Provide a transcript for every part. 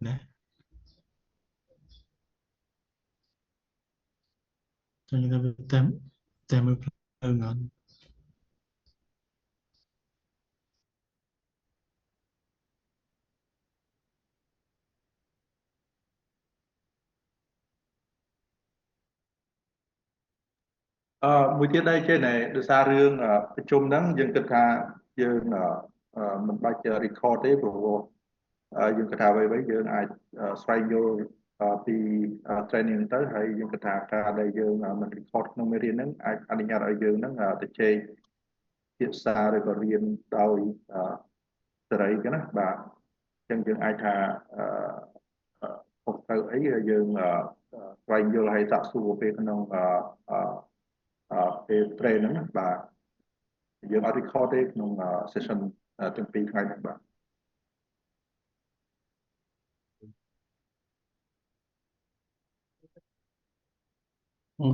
nè cho những cái tem tem ngon.មួយទៀតដែរចេះណែដោយសាររឿងប្រជុំហ្នឹងយើងគិតថាយើងមិនបាច់ record ទេព្រោះយើងគិតថាអ្វីៗយើងអាចស្វែងយល់ពី training ទៅហើយយើងគិតថាការដែលយើងមិន record ក្នុងមេរៀនហ្នឹងអាចអនុញ្ញាតឲ្យយើងហ្នឹងទៅជែកភាសាឬក៏រៀនដោយសេរីចឹងណាបាទអញ្ចឹងយើងអាចថាខុសត្រូវអីយើងស្វែងយល់ហើយសាកសួរពេលក្នុងពេល train ហ្នឹងណាបាទយើងអត់ record ទេក្នុង session ទាំងពីរថ្ងៃហ្នឹងបាទ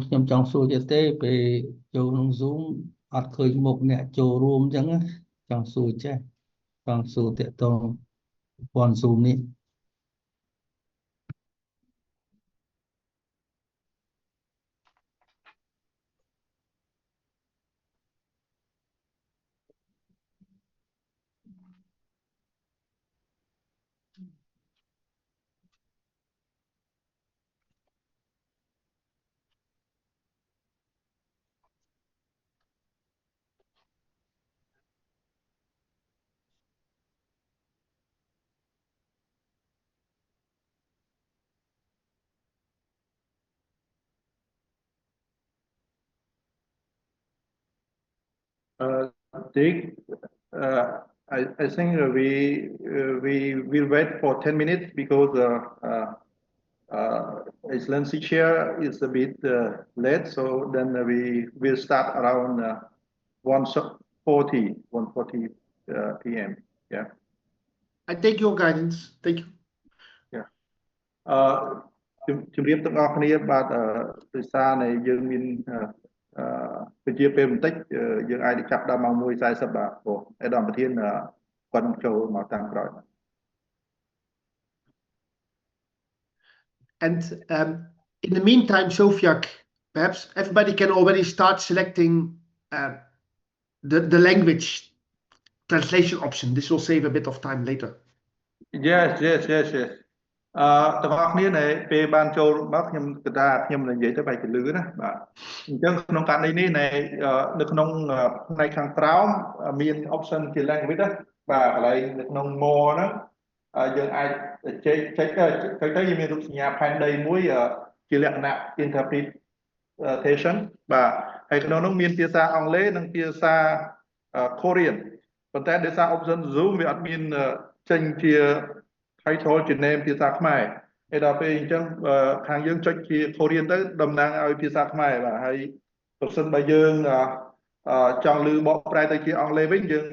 ខ្ញុំចង់សួរទៀតទេពេលចូលក្នុង Zoom អត់ឃើញមុខអ្នកចូលរួមអញ្ចឹងណាចង់សួរចេះចង់សួរតាក់ទងប្រព័ន្ធ Zoom នេះ Dick, I think we will wait for 10 minutes because Iceland chair is a bit late, so then we will start around 1:40 p.m. Yeah. I take your guidance. Thank you. Yeah. ជំរាបទាំងអស់គ្នាបាទដោយសារនៃយើងមានគឺជាពេលបន្តិចយើងអាចចាប់ដល់ម៉ោង 1:40 បាទព្រោះឯកឧត្តមប្រធានគាត់នឹងចូលមកតាមក្រោយ And in the meantime, Sofiak, perhaps everybody can already start selecting the language translation option. This will save a bit of time later. Yes. ទាំងអស់គ្នានៅពេលបានចូលមកខ្ញុំគិតថាខ្ញុំនិយាយទៅបែរជាលឺណាបាទអញ្ចឹងក្នុងករណីនេះនៅក្នុងផ្នែកខាងក្រោមមាន option ជា language ណាបាទកន្លែងនៅក្នុង more ហ្នឹងយើងអាចចែកទៅយើងមានរូបសញ្ញាផែនដីមួយជាលក្ខណៈ interpretation បាទហើយក្នុងនោះមានភាសាអង់គ្លេសនិងភាសា Korean ប៉ុន្តែដោយសារ option Zoom វាអត់មានចេញជា title ជា name ភាសាខ្មែរហើយដល់ពេលអញ្ចឹងខាងយើងចុចជា Korean ទៅតំណាងឲ្យភាសាខ្មែរបាទហើយប្រសិនបើយើងចង់ឮបកប្រែទៅជាអង់គ្លេសវិញយើង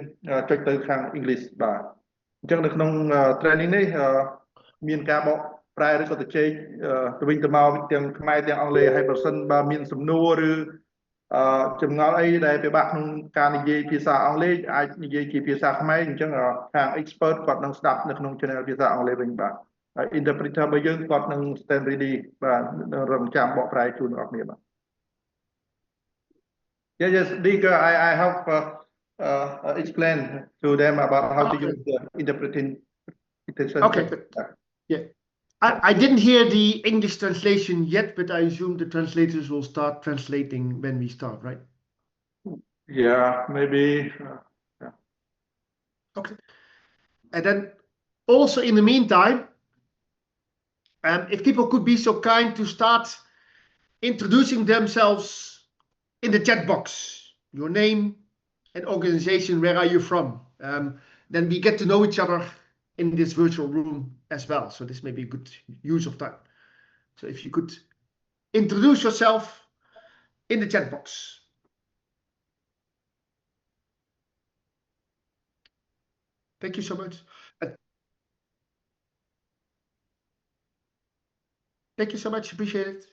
ចុចទៅខាង English បាទអញ្ចឹងនៅក្នុង training នេះមានការបកប្រែឬក៏ទៅជែកទៅវិញទៅមកទាំងខ្មែរទាំងអង់គ្លេសហើយប្រសិនបើមានសំណួរឬចម្ងល់អីដែលពិបាកក្នុងការនិយាយភាសាអង់គ្លេសអាចនិយាយជាភាសាខ្មែរអញ្ចឹងខាង expert គាត់នឹងស្ដាប់នៅក្នុង channel ភាសាអង់គ្លេសវិញបាទហើយ interpreter របស់យើងគាត់នឹង stand ready បាទរងចាំបកប្រែជូនអ្នកគ្នាបាទ Yes, Dick, I have explained to them about how to use the interpretation. Okay, yeah. I didn't hear the English translation yet, but I assume the translators will start translating when we start, right? Yeah, maybe. Yeah. Okay. And then also in the meantime, if people could be so kind to start introducing themselves in the chat box, your name and organization, where are you from? Then we get to know each other in this virtual room as well. So this may be a good use of time. So if you could introduce yourself in the chat box. Thank you so much. Thank you so much. Appreciate it.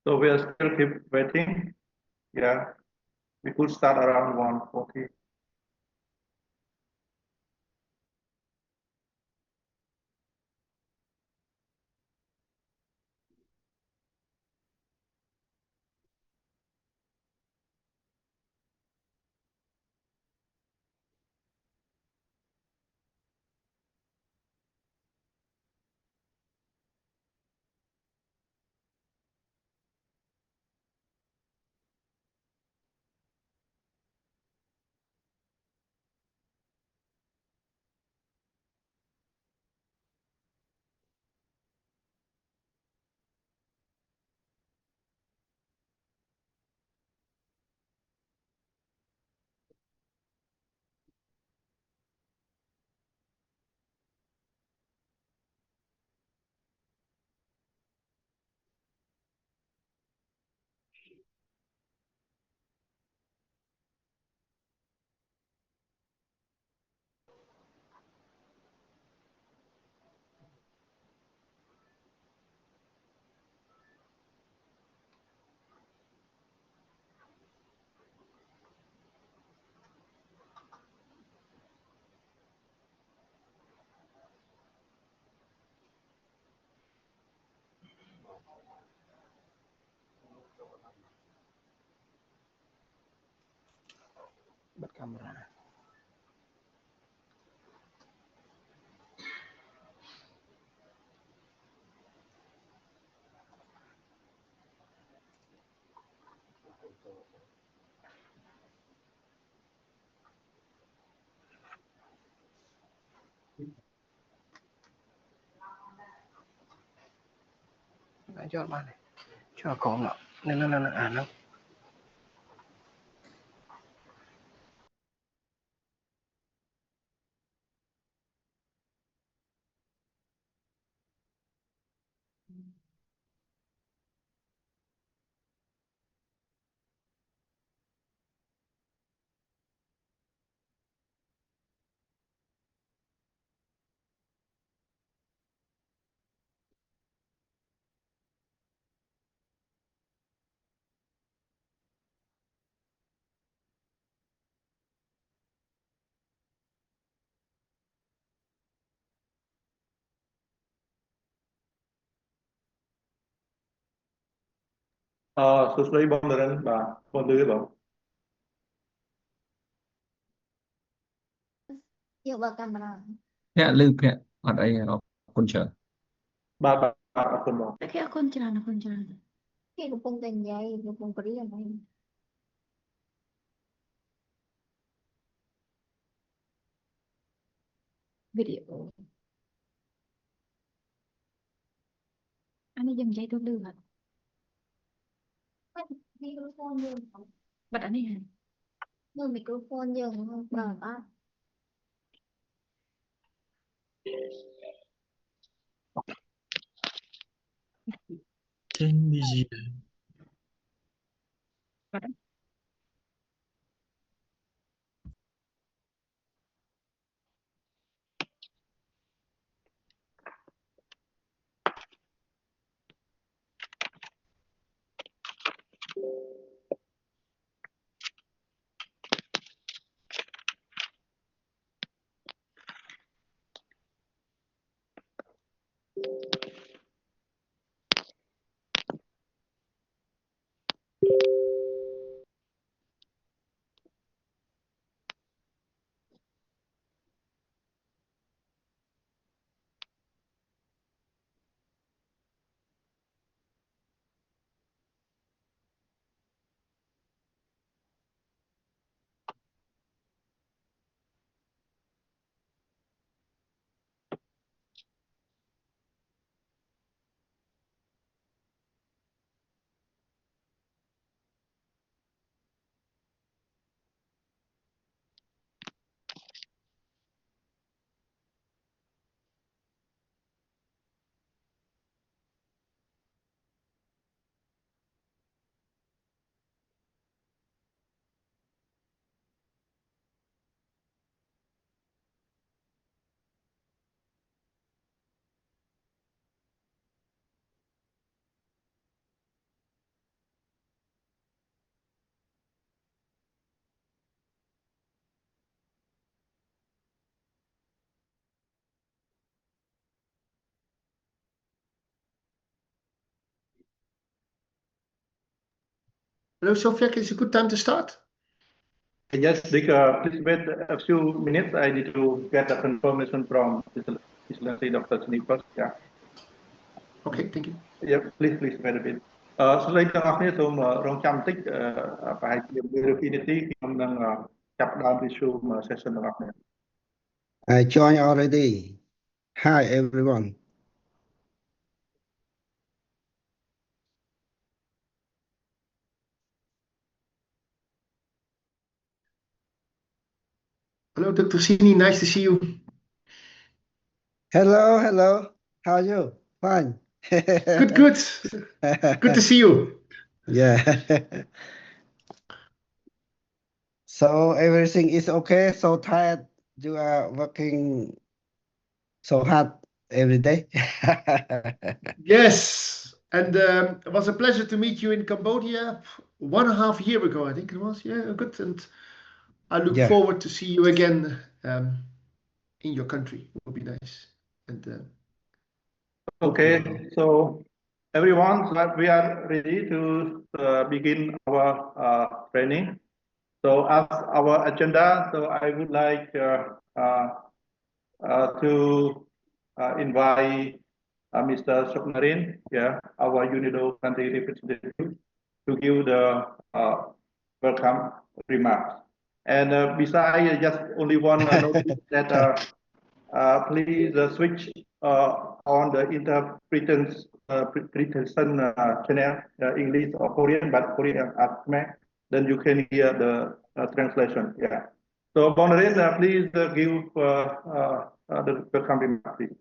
So we are still keep waiting. Yeah, we could start around 1:40. bật camera. Đã chọn bạn này cho con nó nên nó nó So slowly bonderan ba bondu ba. យកបើកាមេរ៉ា Nè lưu nè ở đây nó con chờ បាទបាទអរគុណបង តែគេអរគុណច្រើនអរគុណច្រើនគេកំពុងតែនិយាយកំពុងបរិយាបន្នវីដេអូអានេះយើងនិយាយទៅលឺហ่ะមីក្រូហ្វូនយើងបាត់អានេះហ่ะមើលមីក្រូហ្វូនយើងបើអត់ Trên gì? បាត់ Hello, Sophia, it's a good time to start. Yes, Dick, please wait a few minutes. I need to get the confirmation from His Excellency Dr. Sneak first. Yeah. Okay, thank you. Yeah, please wait a bit. សួស្តីទាំងអស់គ្នាសូមរងចាំបន្តិចប្រហែលជា2 នាទីខ្ញុំនឹងចាប់ផ្ដើម resume session របស់អ្នក I joined already. Hi, everyone. Hello, Dr. Sini, nice to see you. Hello. How are you? Fine. Good. Good to see you. Yeah. So everything is okay. So tired. You are working so hard every day. Yes, and it was a pleasure to meet you in Cambodia 1.5 years ago, I think it was. Yeah, good. And I look Yeah. forward to see you again in your country. It would be nice. And Okay, so everyone, so we are ready to begin our training. So as our agenda, so I would like to invite Mr. Suknarin, yeah, our UNIDO country representative, to give the welcome remarks. And besides, just only one notice that please switch on the interpretation channel, English or Korean, but Korean as Khmer, then you can hear the translation. Yeah. So, Bonarin, please give the welcome remarks, please.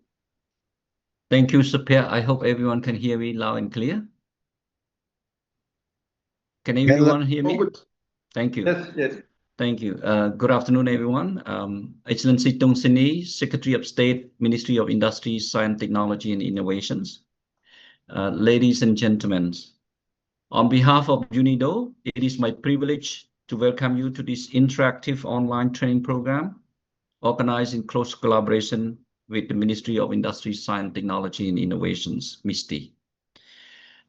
Thank you, Sapir. I hope everyone can hear me loud and clear. Can everyone hear me? all good. Thank you. Yes. Thank you. Good afternoon, everyone. Excellency Tong Sini, Secretary of State, Ministry of Industry, Science, Technology and Innovations. Ladies and gentlemen, on behalf of UNIDO, it is my privilege to welcome you to this interactive online training program organized in close collaboration with the Ministry of Industry, Science, Technology and Innovations, MISTI.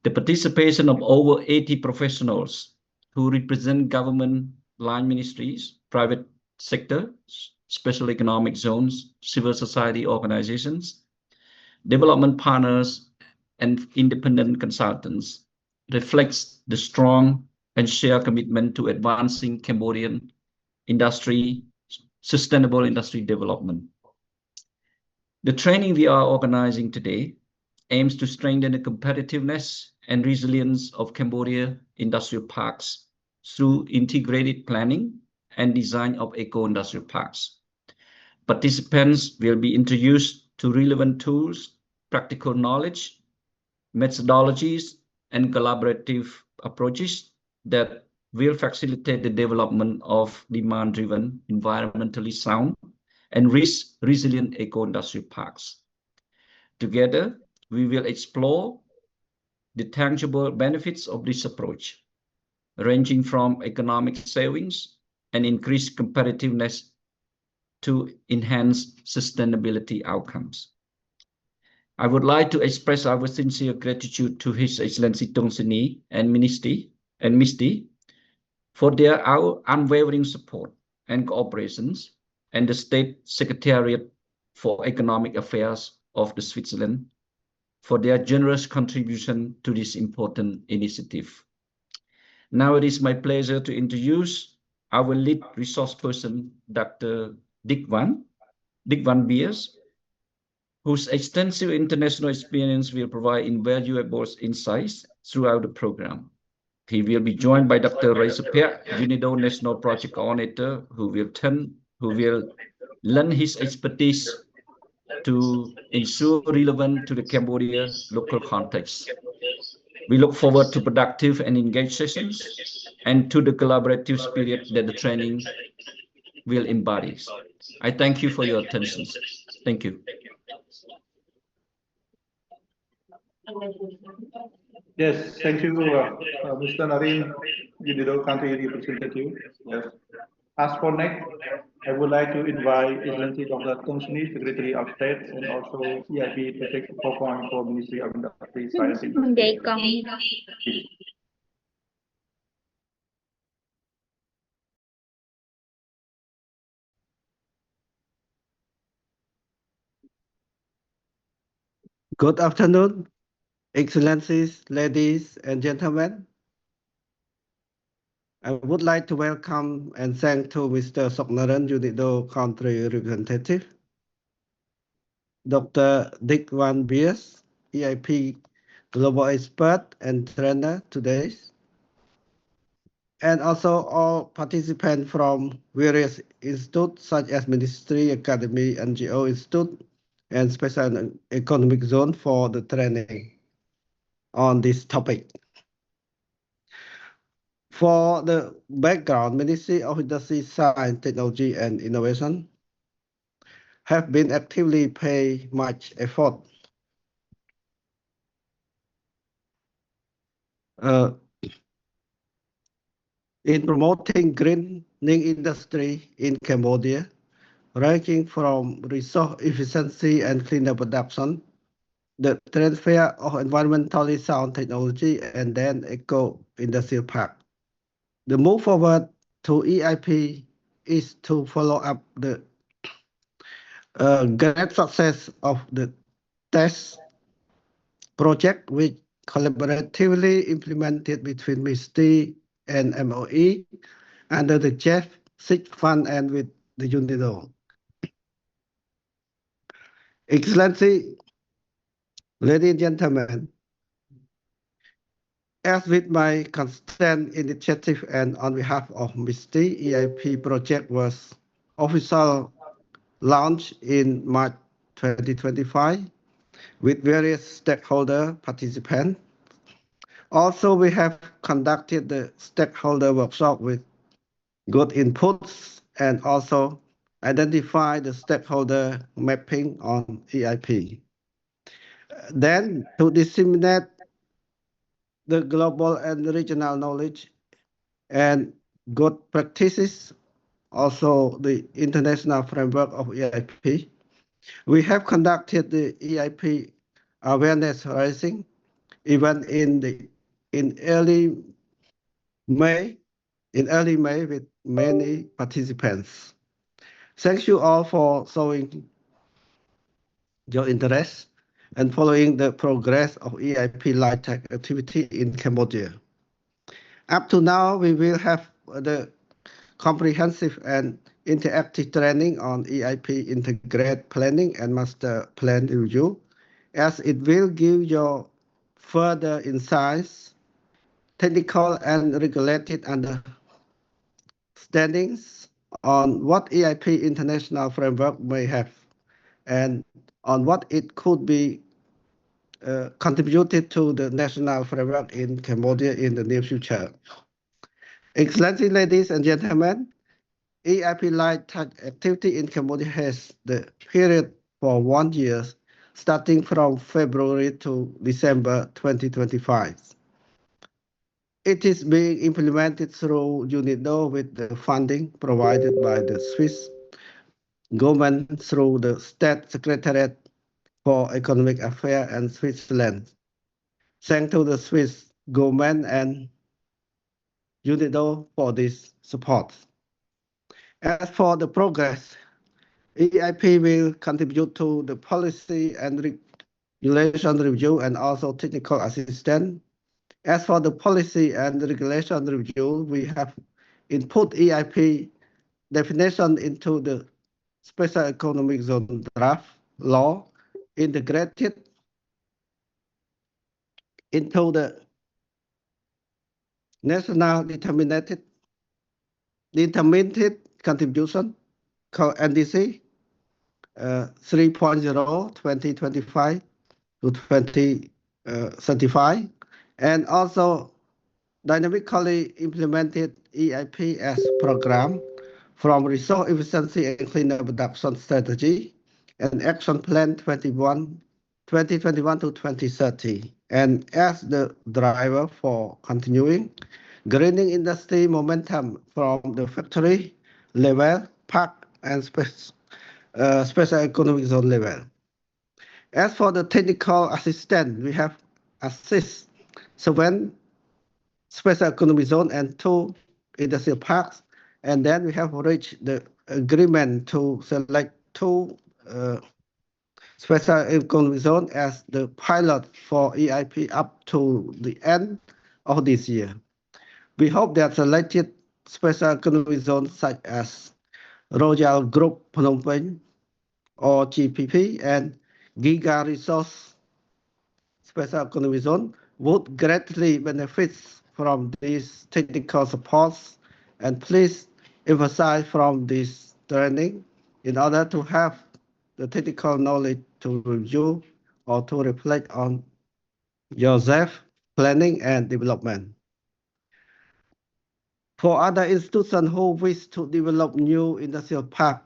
The participation of over 80 professionals who represent government line ministries, private sector, special economic zones, civil society organizations, development partners, and independent consultants reflects the strong and shared commitment to advancing Cambodian industry, sustainable industry development. The training we are organizing today aims to strengthen the competitiveness and resilience of Cambodia industrial parks through integrated planning and design of eco-industrial parks. Participants will be introduced to relevant tools, practical knowledge, methodologies, and collaborative approaches that will facilitate the development of demand-driven, environmentally sound, and risk-resilient eco-industrial parks. Together, we will explore the tangible benefits of this approach, ranging from economic savings and increased competitiveness to enhanced sustainability outcomes. I would like to express our sincere gratitude to His Excellency Tong Sini and MISTI for their unwavering support and cooperations, and the State Secretariat for Economic Affairs of the Switzerland for their generous contribution to this important initiative. Now it is my pleasure to introduce our lead resource person, Dr. Dick Van Beers, whose extensive international experience will provide invaluable insights throughout the program. He will be joined by Dr. Ray Sapir, UNIDO National Project Coordinator, who will lend his expertise to ensure relevant to the Cambodia local context. We look forward to productive and engaged sessions and to the collaborative spirit that the training will embody. I thank you for your attention. Thank you. Yes, thank you, Mr. Narin, UNIDO country representative. Yes. As for next, I would like to invite Excellency Dr. Tong Sini, Secretary of State, and also EIP Project 4.4 Ministry of Industry, Science and Technology. Good afternoon, Excellencies, ladies and gentlemen. I would like to welcome and thank to Mr. Soknaran, UNIDO Country Representative, Dr. Dick Van Beers, EIP Global Expert and Trainer today, and also all participants from various institutes such as Ministry, Academy, NGO Institute, and Special Economic Zone for the training on this topic. For the background, Ministry of Industry, Science, Technology, and Innovation have been actively pay much effort in promoting greening industry in Cambodia, ranging from resource efficiency and cleaner production, the transfer of environmentally sound technology, and then eco-industrial park. The move forward to EIP is to follow up the great success of the test project, which collaboratively implemented between MISTI and MOE under the JEF 6 Fund and with the UNIDO. Excellency, ladies and gentlemen, as with my constant initiative and on behalf of MISTI, EIP project was officially launched in March 2025 with various stakeholder participants. Also, we have conducted the stakeholder workshop with good inputs and also identify the stakeholder mapping on EIP. Then to disseminate the global and regional knowledge and good practices, also the international framework of EIP. We have conducted the EIP awareness raising even in early May with many participants. Thank you all for showing your interest and following the progress of EIP Light Tech activity in Cambodia. Up to now, we will have the comprehensive and interactive training on EIP integrated planning and master plan review, as it will give you further insights, technical and regulated understandings on what EIP international framework may have and on what it could be contributed to the national framework in Cambodia in the near future. Excellency, ladies and gentlemen, EIP Light Touch activity in Cambodia has the period for 1 year, starting from February to December 2025. It is being implemented through UNIDO with the funding provided by the Swiss government through the State Secretariat for Economic Affairs and Switzerland. Thanks to the Swiss government and UNIDO for this support. As for the progress, EIP will contribute to the policy and regulation review and also technical assistance. As for the policy and regulation review, we have input EIP definition into the Special Economic Zone draft law, integrated into the National Determined Contribution, called NDC 3.0 2025 to 2035, and also dynamically implemented EIP as program from resource efficiency and cleaner production strategy and action plan 2021 to 2030, and as the driver for continuing greening industry momentum from the factory level, park, and special economic zone level. As for the technical assistance, we have assist 7 special economic zone and 2 industrial parks, and then we have reached the agreement to select 2 special economic zone as the pilot for EIP up to the end of this year. We hope that selected special economic zones such as Royal Group Phnom Penh or GPP and Giga Resource Special Economic Zone would greatly benefit from these technical supports, and please emphasize from this training in order to have the technical knowledge to review or to reflect on yourself planning and development. For other institutions who wish to develop new industrial park,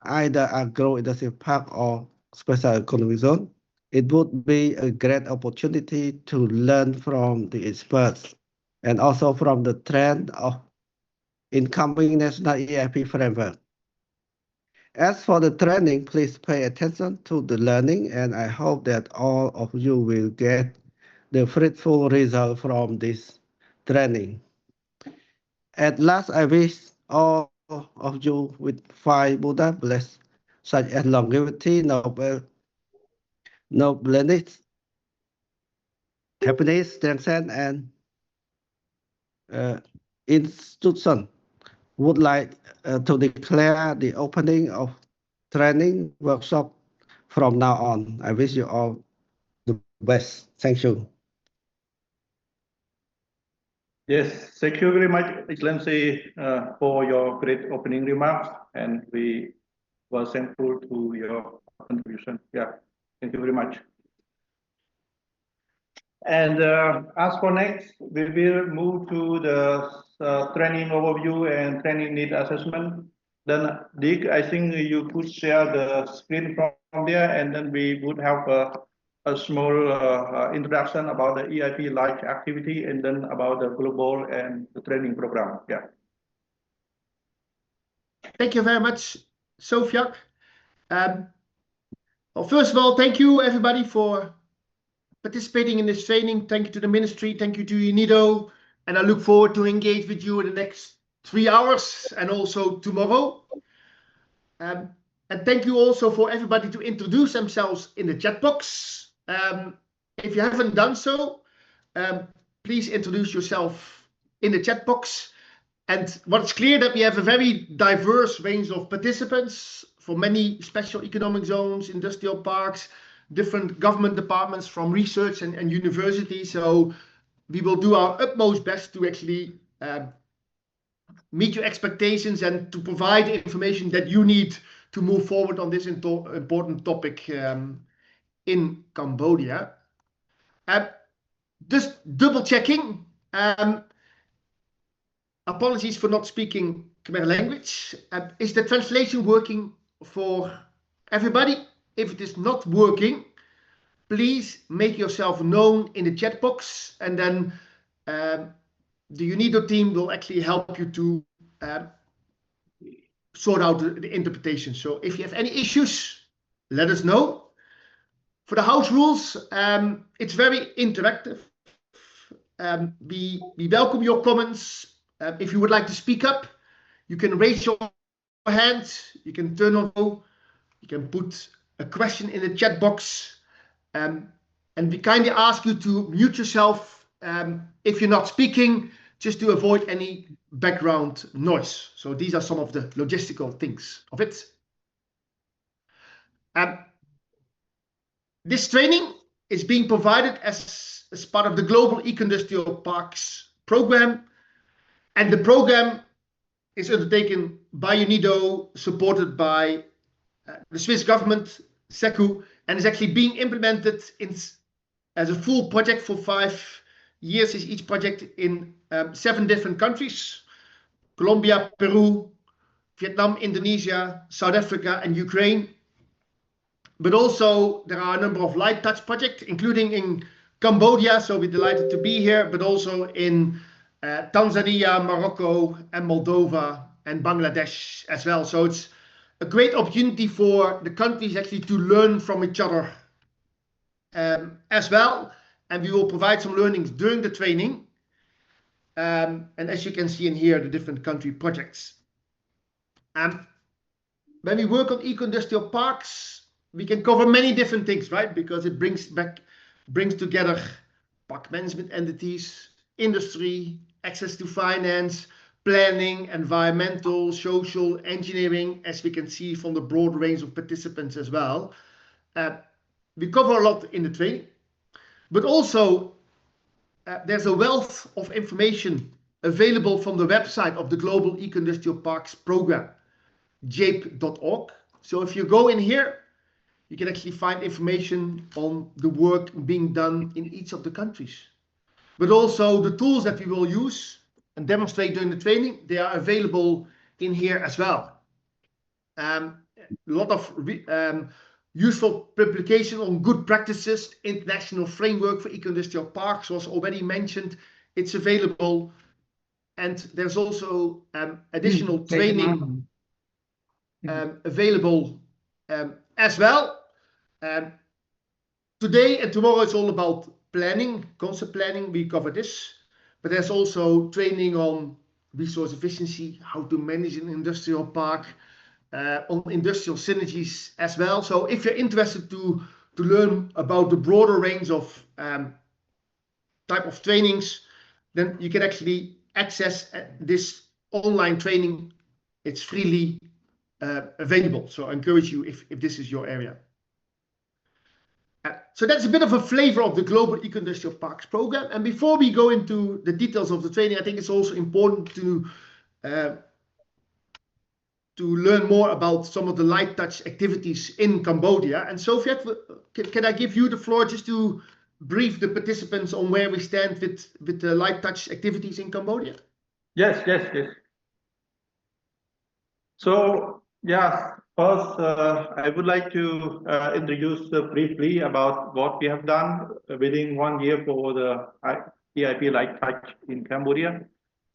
either agro-industrial park or special economic zone, it would be a great opportunity to learn from the experts and also from the trend of incoming national EIP framework. As for the training, please pay attention to the learning, and I hope that all of you will get the fruitful result from this training. At last, I wish all of you with 5 Buddha blessed, such as longevity, nobleness, happiness, strength, and institution. Would like to declare the opening of training workshop from now on. I wish you all the best. Thank you. Yes, thank you very much, Excellency, for your great opening remarks, and we were thankful to your contribution. Yeah, thank you very much. And as for next, we will move to the training overview and training need assessment. Then, Dick, I think you could share the screen from there, and then we would have a small introduction about the EIP like activity, and then about the global and the training program. Yeah. Thank you very much, Sofia. Well, first of all, thank you everybody for participating in this training. Thank you to the ministry, thank you to UNIDO, and I look forward to engage with you in the next 3 hours and also tomorrow. And thank you also for everybody to introduce themselves in the chat box. If you haven't done so, please introduce yourself in the chat box. And what's clear that we have a very diverse range of participants for many special economic zones, industrial parks, different government departments from research and universities. So we will do our utmost best to actually meet your expectations and to provide the information that you need to move forward on this important topic in Cambodia. Just double checking. Apologies for not speaking Khmer language. Is the translation working for everybody? If it is not working, please make yourself known in the chat box, and then the UNIDO team will actually help you to sort out the interpretation. So if you have any issues, let us know. For the house rules, it's very interactive. We welcome your comments. If you would like to speak up, you can raise your hand, you can turn on, you can put a question in the chat box, and we kindly ask you to mute yourself if you're not speaking, just to avoid any background noise. So these are some of the logistical things of it. This training is being provided as part of the Global Eco-Industrial Parks program, and the program is undertaken by UNIDO, supported by the Swiss government, SECU, and is actually being implemented as a full project for 5 years. Is each project in 7 different countries: Colombia, Peru, Vietnam, Indonesia, South Africa, and Ukraine. But also there are a number of light touch projects, including in Cambodia, so we're delighted to be here, but also in Tanzania, Morocco, and Moldova, and Bangladesh as well. So it's a great opportunity for the countries actually to learn from each other as well. And we will provide some learnings during the training. And as you can see in here, the different country projects. When we work on eco-industrial parks, we can cover many different things, right? Because it brings together park management entities, industry, access to finance, planning, environmental, social, engineering, as we can see from the broad range of participants as well. We cover a lot in the training, but also there's a wealth of information available from the website of the Global Eco-Industrial Parks Program, jape.org. So if you go in here, you can actually find information on the work being done in each of the countries. But also the tools that we will use and demonstrate during the training, they are available in here as well. A lot of useful publication on good practices, international framework for eco-industrial parks was already mentioned. It's available. And there's also additional training available as well. Today and tomorrow it's all about planning, concept planning. We cover this, but there's also training on resource efficiency, how to manage an industrial park, on industrial synergies as well. So if you're interested to learn about the broader range of type of trainings, then you can actually access this online training. It's freely available. So I encourage you if this is your area. So that's a bit of a flavor of the Global Eco-Industrial Parks Program. And before we go into the details of the training, I think it's also important to learn more about some of the light touch activities in Cambodia. And Sophia, can I give you the floor just to brief the participants on where we stand with the light touch activities in Cambodia? Yes. So, yeah, first, I would like to introduce briefly about what we have done within 1 year for the EIP Light Touch in Cambodia.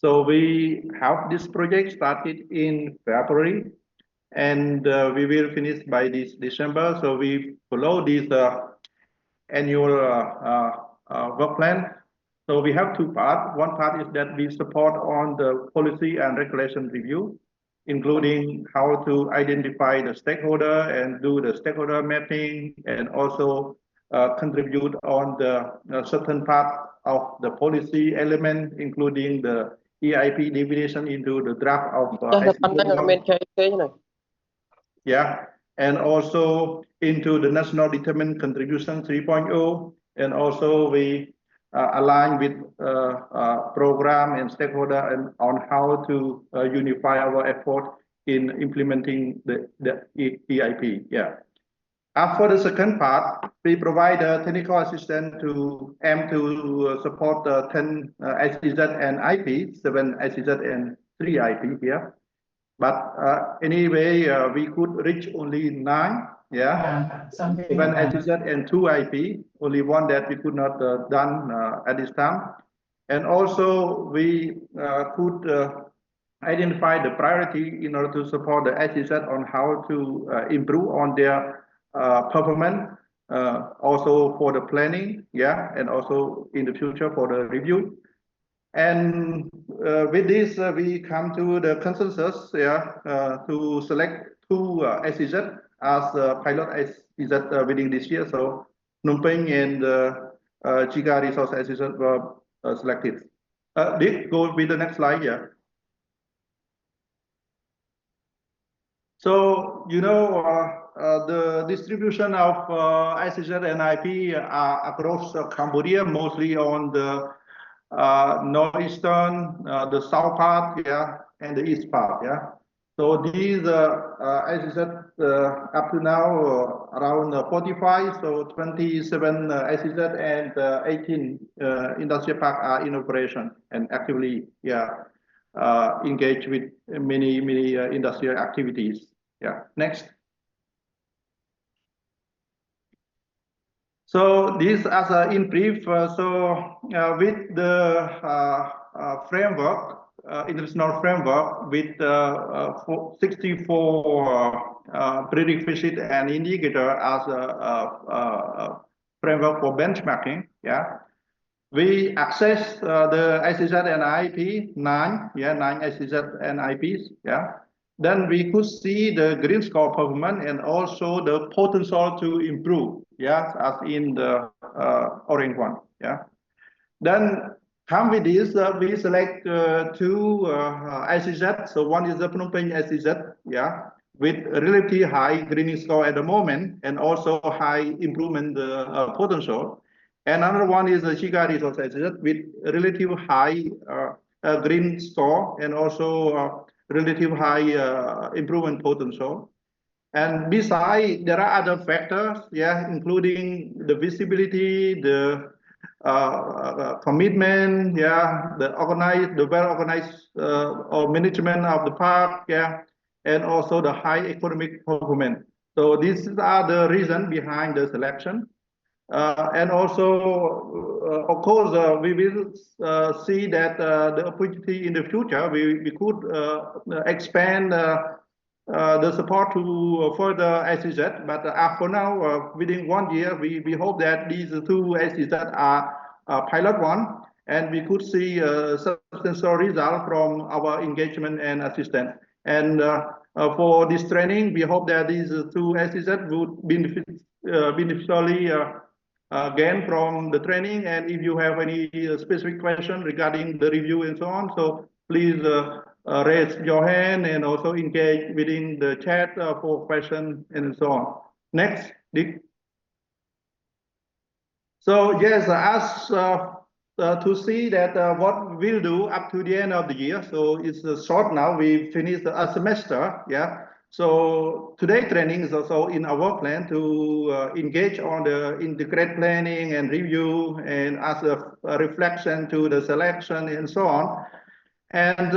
So we have this project started in February, and we will finish by this December. So we follow this annual work plan. So we have two parts. One part is that we support on the policy and regulation review, including how to identify the stakeholder and do the stakeholder mapping, and also contribute on the certain part of the policy element, including the EIP definition into the draft of yeah, and also into the national determined contribution 3.0, and also we align with program and stakeholder and on how to unify our effort in implementing the EIP. Yeah. After the second part, we provide a technical assistance to aim to support the 10 SEZ and IP, 7 SEZ and 3 IP here. But anyway, we could reach only 9, yeah, 7 SEZ and 2 IP, only one that we could not done at this time. And also we could identify the priority in order to support the SEZ on how to improve on their performance, also for the planning, yeah, and also in the future for the review. And with this, we come to the consensus, yeah, to select 2 SEZ as pilot SEZ within this year. So Phnom Penh and Chiga Resource SEZ were selected. Dick, go with the next slide, yeah. So, you know, the distribution of SEZ and IP across Cambodia, mostly on the northeastern, the south part, yeah, and the east part, yeah. So these SEZ up to now around 45, so 27 SEZ and 18 industrial park are in operation and actively, yeah, engaged with many industrial activities. Yeah, next. So this as in brief, so with the framework, international framework with 64 prerequisite and indicator as a framework for benchmarking, yeah. We access the SEZ and IP 9, yeah, 9 SEZ and IPs, yeah. then we could see the green score performance and also the potential to improve, yeah, as in the orange one, yeah. Then come with this, we select two SEZ. So one is the Phnom Penh SEZ, yeah, with relatively high greening score at the moment and also high improvement potential. And another one is the Chiga Resource SEZ with relative high green score and also relative high improvement potential. And besides, there are other factors, yeah, including the visibility, the commitment, yeah, the well-organized or management of the park, yeah, and also the high economic performance. So these are the reasons behind the selection. And also, of course, we will see that the opportunity in the future, we could expand the support to further SEZ, but for now, within 1 year, we hope that these two SEZ are pilot one, and we could see substantial result from our engagement and assistance. And for this training, we hope that these two SEZ would beneficially gain from the training. And if you have any specific question regarding the review and so on, so please raise your hand and also engage within the chat for questions and so on. Next, Dick. So yes, as to see that what we'll do up to the end of the year. So it's short now. We finished a semester, yeah. So today training is also in our plan to engage on the integrated planning and review and as a reflection to the selection and so on. And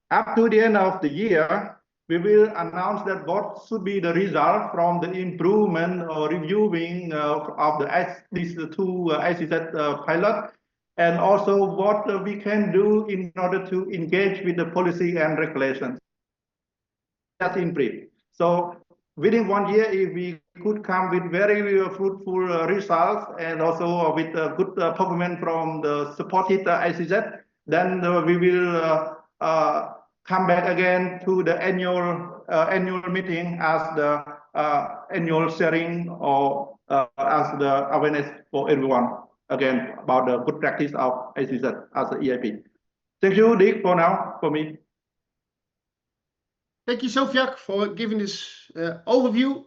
up to the end of the year, we will announce that what should be the result from the improvement or reviewing of these two SEZ pilot, and also what we can do in order to engage with the policy and regulations. That's in brief. So within 1 year, if we could come with very fruitful results and also with good performance from the supported SEZ, then we will come back again to the annual meeting as the annual sharing or as the awareness for everyone again about the good practice of SEZ as the EIP. Thank you, Dick, for now for me. Thank you, Sofiak, for giving this overview.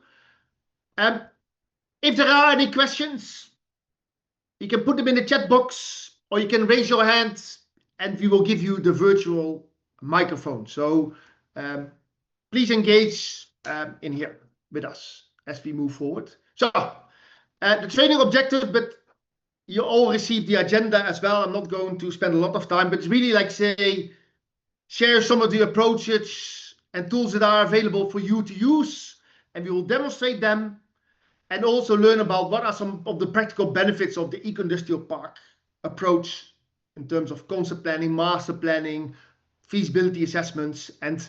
If there are any questions, you can put them in the chat box or you can raise your hand and we will give you the virtual microphone. So please engage in here with us as we move forward. So the training objective, but you all received the agenda as well. I'm not going to spend a lot of time, but it's really like say, share some of the approaches and tools that are available for you to use, and we will demonstrate them and also learn about what are some of the practical benefits of the eco-industrial park approach in terms of concept planning, master planning, feasibility assessments. And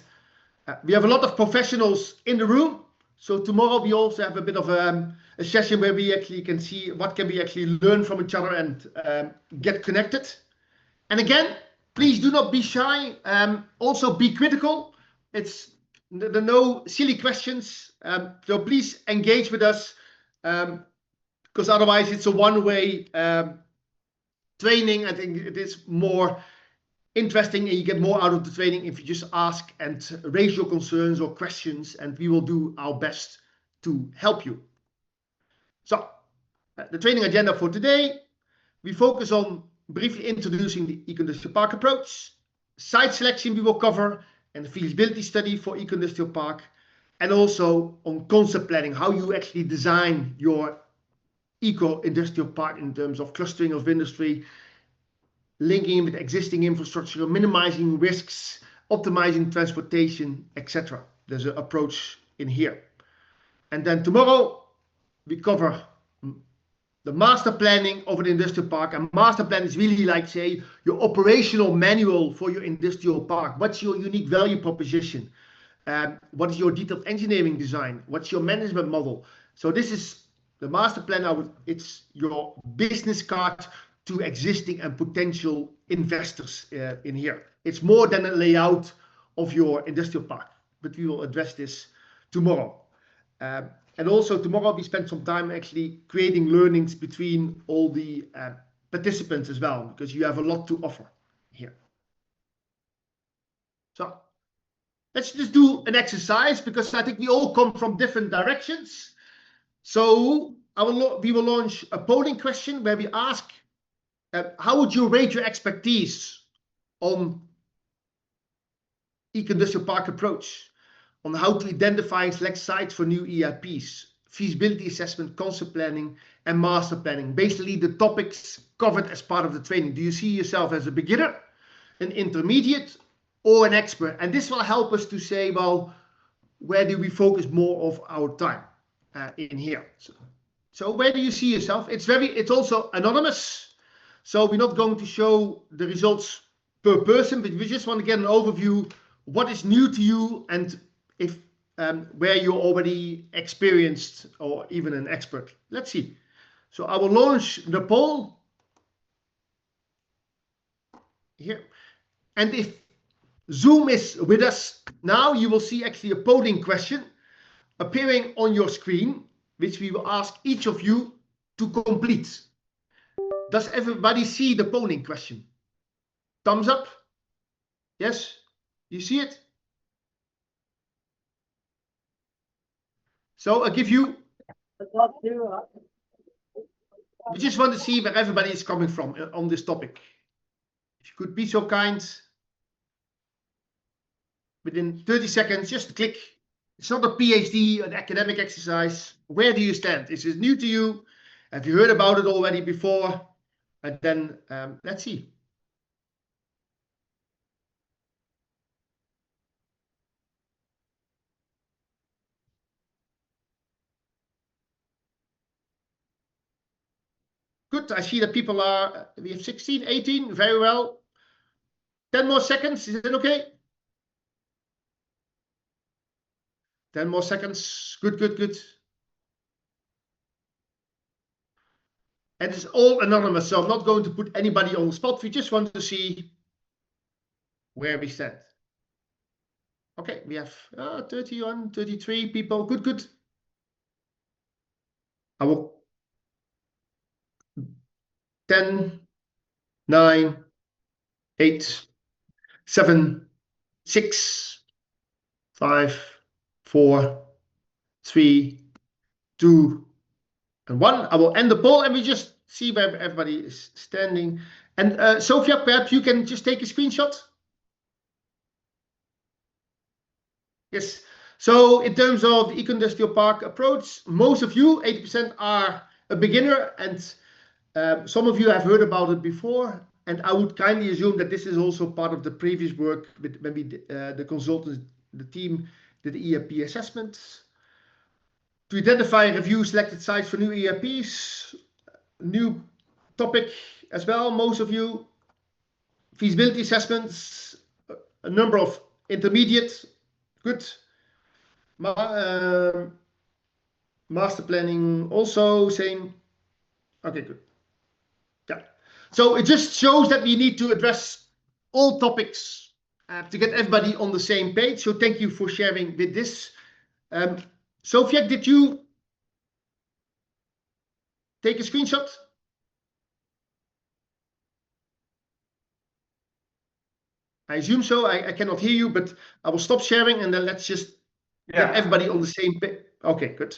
we have a lot of professionals in the room. So tomorrow we also have a bit of a session where we actually can see what can we actually learn from each other and get connected. And again, please do not be shy. Also be critical. There are no silly questions. So please engage with us because otherwise it's a one-way training. I think it is more interesting and you get more out of the training if you just ask and raise your concerns or questions, and we will do our best to help you. So the training agenda for today, we focus on briefly introducing the eco-industrial park approach, site selection we will cover, and the feasibility study for eco-industrial park, and also on concept planning, how you actually design your eco-industrial park in terms of clustering of industry, linking in with existing infrastructure, minimizing risks, optimizing transportation, etc. There's an approach in here. And then tomorrow we cover the master planning of an industrial park. And master plan is really like, say, your operational manual for your industrial park. What's your unique value proposition? What is your detailed engineering design? What's your management model? So this is the master plan. It's your business card to existing and potential investors in here. It's more than a layout of your industrial park. but we will address this tomorrow. And also tomorrow we spend some time actually creating learnings between all the participants as well, because you have a lot to offer here. So let's just do an exercise, because I think we all come from different directions. So we will launch a polling question where we ask, how would you rate your expertise on eco-industrial park approach, on how to identify and select sites for new EIPs, feasibility assessment, concept planning, and master planning. Basically, the topics covered as part of the training. Do you see yourself as a beginner, an intermediate, or an expert? And this will help us to say, well, where do we focus more of our time in here? So where do you see yourself? It's also anonymous. So we're not going to show the results per person, but we just want to get an overview. What is new to you, and if where you're already experienced or even an expert. Let's see. So I will launch the poll here. And if Zoom is with us now, you will see actually a polling question appearing on your screen, which we will ask each of you to complete. Does everybody see the polling question? Thumbs up? Yes? You see it? So I give you, we just want to see where everybody is coming from on this topic. If you could be so kind, within 30 seconds, just click. It's not a PhD, an academic exercise. Where do you stand? Is it new to you? Have you heard about it already before? And then let's see. Good, I see that people are, we have 16, 18, very well. 10 more seconds, is it okay? 10 more seconds, good, good, good. And it's all anonymous, so I'm not going to put anybody on the spot. We just want to see where we stand. Okay, we have 31, 33 people, good, good. I will 10, 9, 8, 7, 6, 5, 4, 3, 2, and 1. I will end the poll and we just see where everybody is standing. And Sophia, perhaps you can just take a screenshot. Yes. So in terms of the eco-industrial park approach, most of you, 80%, are a beginner, and some of you have heard about it before. And I would kindly assume that this is also part of the previous work with when we the consultants, the team did the EIP assessments to identify and review selected sites for new EIPs. New topic as well, most of you. Feasibility assessments, a number of intermediate, good. Master planning also same. Okay, good. Yeah. So it just shows that we need to address all topics to get everybody on the same page. So thank you for sharing with this. Sophia, did you take a screenshot? I assume so. I cannot hear you, but I will stop sharing and then let's just get everybody on the same page. Okay, good.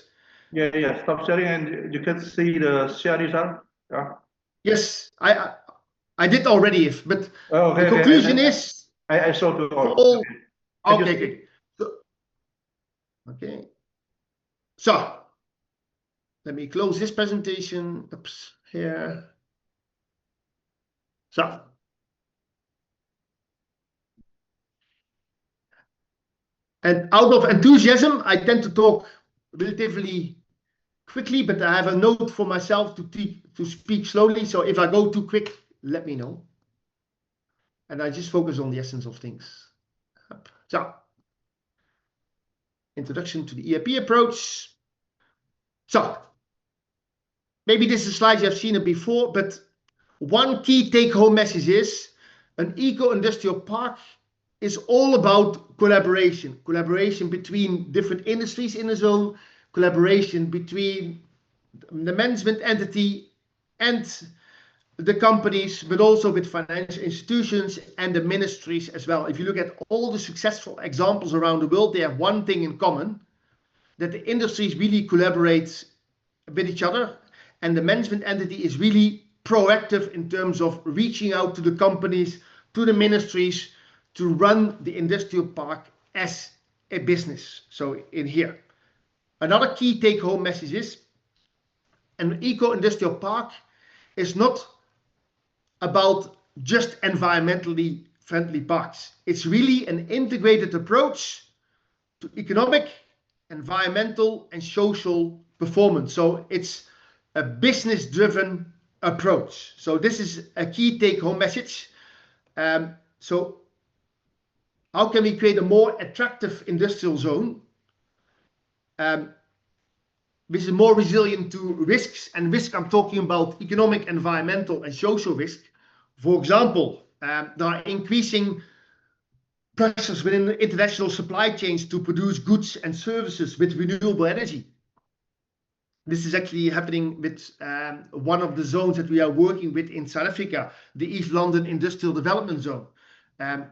Yeah. Stop sharing and you can see the share result. Yeah. Yes, I did already, but okay, the conclusion is I saw to all. Okay, good. So, okay. So let me close this presentation. Oops, here. So. And out of enthusiasm, I tend to talk relatively quickly, but I have a note for myself to speak slowly. So if I go too quick, let me know. And I just focus on the essence of things. So, introduction to the EIP approach. So, maybe this is a slide you have seen it before, but one key take-home message is an eco-industrial park is all about collaboration. Collaboration between different industries in the zone, collaboration between the management entity and the companies, but also with financial institutions and the ministries as well. If you look at all the successful examples around the world, they have one thing in common, that the industries really collaborate with each other, and the management entity is really proactive in terms of reaching out to the companies, to the ministries, to run the industrial park as a business. So in here, another key take-home message is an eco-industrial park is not about just environmentally friendly parks. It's really an integrated approach to economic, environmental, and social performance. So it's a business-driven approach. So this is a key take-home message. So how can we create a more attractive industrial zone, which is more resilient to risks? And risk, I'm talking about economic, environmental, and social risk. For example, there are increasing pressures within the international supply chains to produce goods and services with renewable energy. This is actually happening with one of the zones that we are working with in South Africa, the East London Industrial Development Zone.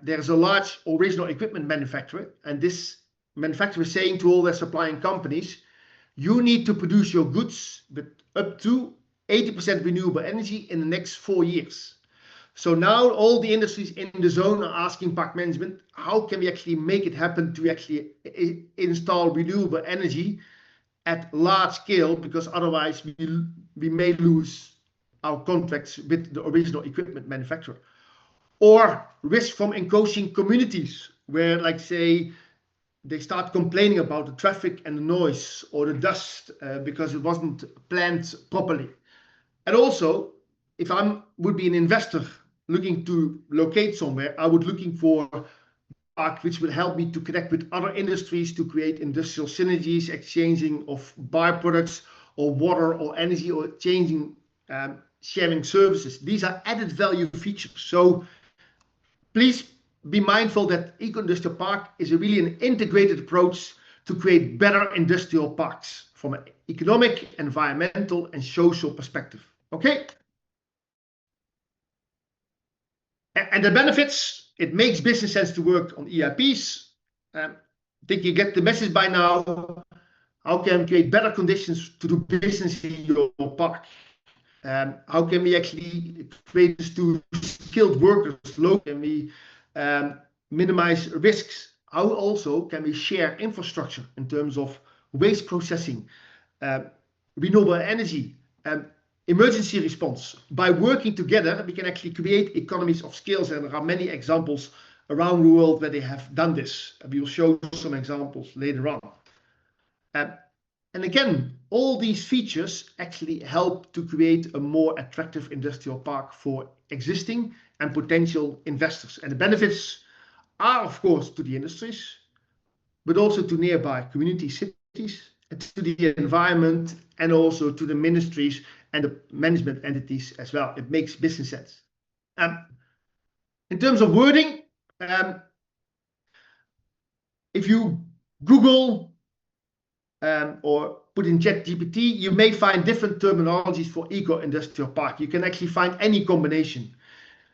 There's a large original equipment manufacturer, and this manufacturer is saying to all their supplying companies, you need to produce your goods with up to 80% renewable energy in the next 4 years. So now all the industries in the zone are asking park management, how can we actually make it happen to actually install renewable energy at large scale, because otherwise we may lose our contracts with the original equipment manufacturer. Or risk from encroaching communities where, like, say, they start complaining about the traffic and the noise or the dust because it wasn't planned properly. And also, if I would be an investor looking to locate somewhere, I would looking for a park which will help me to connect with other industries to create industrial synergies, exchanging of byproducts or water or energy, or changing, sharing services. These are added value features. So please be mindful that eco-industrial park is really an integrated approach to create better industrial parks from an economic, environmental, and social perspective. Okay? And the benefits, it makes business sense to work on EIPs. I think you get the message by now. How can we create better conditions to do business in your park? How can we actually create this to skilled workers locally? Can we minimize risks? How also can we share infrastructure in terms of waste processing, renewable energy, emergency response? By working together, we can actually create economies of scale, and there are many examples around the world where they have done this. We will show some examples later on. And again, all these features actually help to create a more attractive industrial park for existing and potential investors. And the benefits are, of course, to the industries, but also to nearby community cities, and to the environment, and also to the ministries and the management entities as well. It makes business sense. In terms of wording, if you Google or put in ChatGPT, you may find different terminologies for eco-industrial park. You can actually find any combination.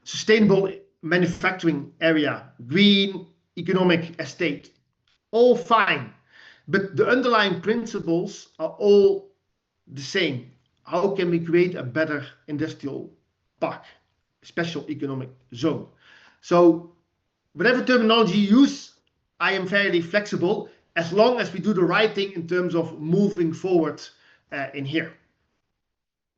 Sustainable manufacturing area, green economic estate, all fine. But the underlying principles are all the same. How can we create a better industrial park, special economic zone? So whatever terminology you use, I am fairly flexible, as long as we do the right thing in terms of moving forward in here.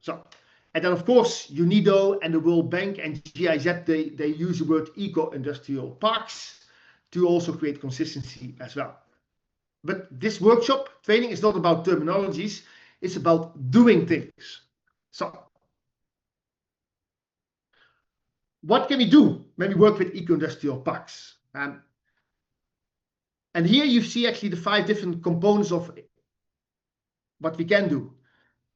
So, and then of course, UNIDO and the World Bank and GIZ, they use the word eco-industrial parks to also create consistency as well. But this workshop training is not about terminologies, it's about doing things. So, what can we do when we work with eco-industrial parks? And here you see actually the 5 different components of what we can do.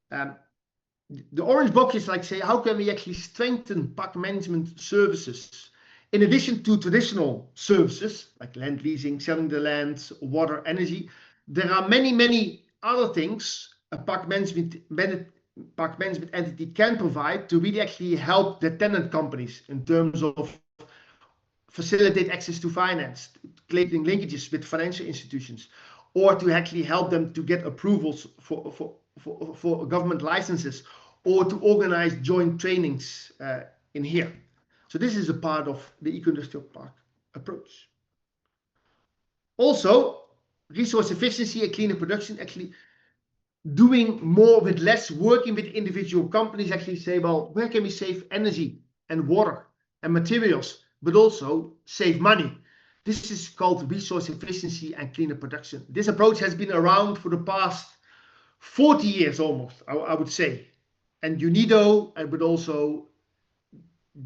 The orange box is like, say, how can we actually strengthen park management services In addition to traditional services like land leasing, selling the land, water, energy, there are many other things a park management entity can provide to really actually help the tenant companies in terms of facilitate access to finance, creating linkages with financial institutions, or to actually help them to get approvals for government licenses, or to organize joint trainings in here. So this is a part of the eco-industrial park approach. Also, resource efficiency and cleaner production, actually doing more with less, working with individual companies, actually say, well, where can we save energy and water and materials, but also save money? This is called resource efficiency and cleaner production. This approach has been around for the past 40 years almost, I would say. And UNIDO, but also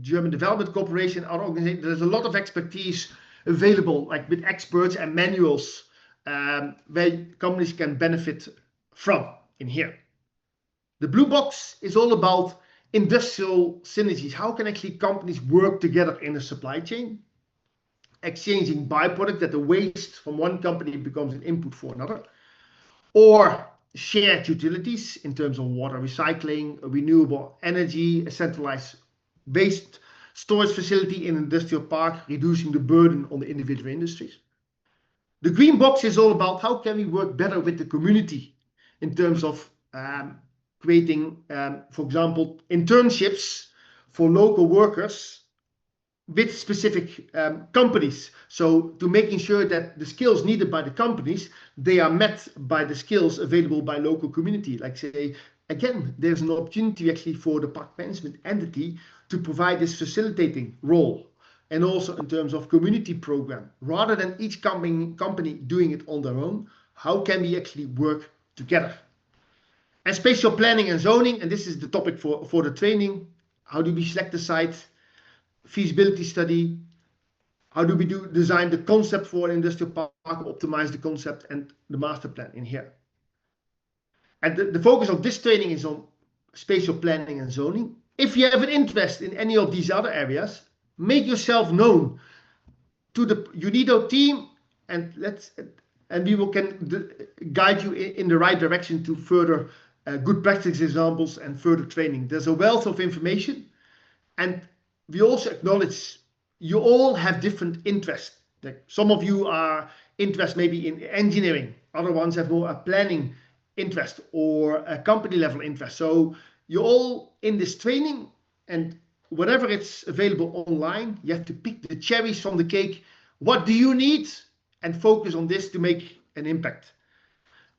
German Development Corporation, other organizations, there's a lot of expertise available, like with experts and manuals where companies can benefit from in here. The blue box is all about industrial synergies. How can actually companies work together in a supply chain, exchanging byproduct that the waste from one company becomes an input for another, or shared utilities in terms of water recycling, renewable energy, a centralized waste storage facility in an industrial park, reducing the burden on the individual industries. The green box is all about how can we work better with the community in terms of creating, for example, internships for local workers with specific companies. So to making sure that the skills needed by the companies, they are met by the skills available by local community. Like say, again, there's an opportunity actually for the park management entity to provide this facilitating role. And also in terms of community program, rather than each company doing it on their own, how can we actually work together? And spatial planning and zoning, and this is the topic for the training. How do we select the site? Feasibility study. How do we design the concept for an industrial park, optimize the concept and the master plan in here? And the focus of this training is on spatial planning and zoning. If you have an interest in any of these other areas, make yourself known to the UNIDO team, and we can guide you in the right direction to further good practice examples and further training. There's a wealth of information, and we also acknowledge you all have different interests. Like some of you are interested maybe in engineering, other ones have more a planning interest or a company level interest. So you're all in this training, and whatever it's available online, you have to pick the cherries from the cake. What do you need? And focus on this to make an impact.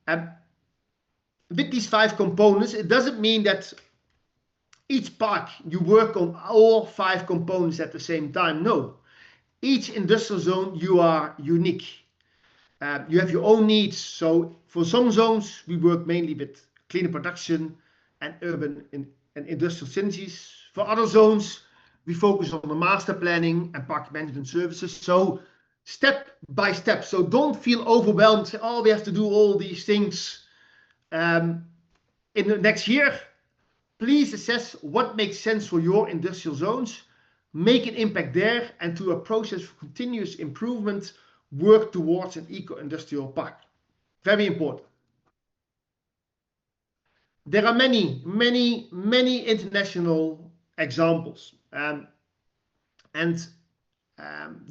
With these 5 components, it doesn't mean that each park you work on all 5 components at the same time. No, each industrial zone you are unique. You have your own needs. So for some zones we work mainly with cleaner production and urban and industrial synergies. For other zones we focus on the master planning and park management services. So step by step. So don't feel overwhelmed. Say, oh, we have to do all these things in the next year. Please assess what makes sense for your industrial zones, make an impact there, and through a process of continuous improvement, work towards an eco-industrial park. Very important. There are many international examples. The